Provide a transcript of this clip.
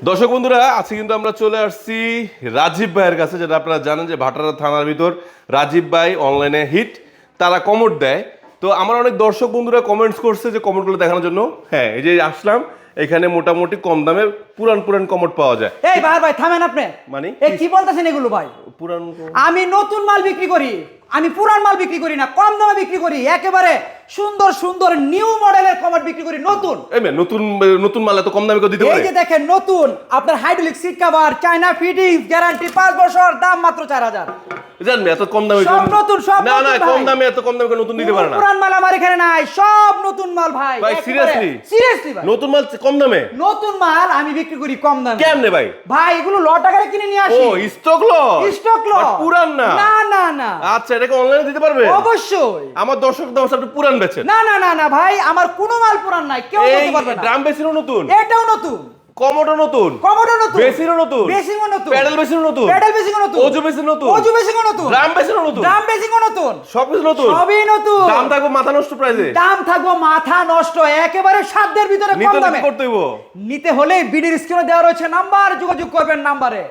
দর্শক বন্ধুরা, আজকে কিন্তু আমরা চলে আসছি রাজীব ভাইয়ের কাছে, যেটা আপনারা জানেন যে ভাটারা থানার ভিতর রাজীব ভাই অনলাইনে হিট, তারা কমেন্ট দেয়। তো আমার অনেক দর্শক বন্ধুরা কমেন্টস করছে যে কমেন্টগুলো দেখানোর জন্য। হ্যাঁ, এই যে আসলাম, এখানে মোটামুটি কম দামে পুরান পুরান কমেন্ট পাওয়া যায়। এই ভাই থামেন আপনি। মানে এই কি বলতেছেন এগুলো ভাই? পুরান আমি নতুন মাল বিক্রি করি, আমি পুরান মাল বিক্রি করি না, কম দামে বিক্রি করি। একেবারে সুন্দর সুন্দর নিউ মডেলের কমেন্ট বিক্রি করি, নতুন। এই মেয়ে, নতুন নতুন মাল এত কম দামে কেউ দিতে এই পারে? যে দেখেন নতুন, আপনার hydraulic seat cover, China fittings, guarantee 5 বছর, দাম মাত্র 4000। জানেন এত কম দামে সব নতুন, সব না না, নতুন কম ভাই। দামে এত কম দামে কেউ নতুন দিতে পারে না। পুরান মাল আমার এখানে নাই, সব নতুন মাল ভাই। ভাই সিরিয়াসলি? সিরিয়াসলি ভাই, নতুন মাল কম দামে? নতুন মাল আমি বিক্রি করি কম দামে। কেমনে ভাই? ভাই এগুলো লট আকারে কিনে নিয়ে ও আসি। Stock lot? স্টক লট, পুরান না? না না না। আচ্ছা, এটাকে অনলাইনে দিতে পারবে? অবশ্যই। আমার দর্শক দশ আপনি পুরান বেচেন? না না না না ভাই, আমার কোনো মাল পুরান নাই, কেউ এই দিতে পারবে না। ড্রাম বেসিনও নতুন? এটাও নতুন, কমোডও নতুন? কমোডও নতুন, বেসিনও নতুন? বেসিংও নতুন, প্যাডেল বেসিনও নতুন? প্যাডেল বেসিংও নতুন, ওজু বেসিন নতুন? ওজু বেসিংও নতুন, ড্রাম বেসিনও নতুন? ড্রাম বেসিংও নতুন, সবকিছু নতুন? সবই নতুন। দাম থাকবে মাথা নষ্ট প্রাইসে? দাম থাকবো মাথা নষ্ট, একেবারে সাধ্যের ভিতরে কম নিতে দামে। কি করতে হইব? নিতে হলে বিডির স্ক্রিনে দেওয়া রয়েছে নাম্বার, যোগাযোগ করবেন নাম্বারে।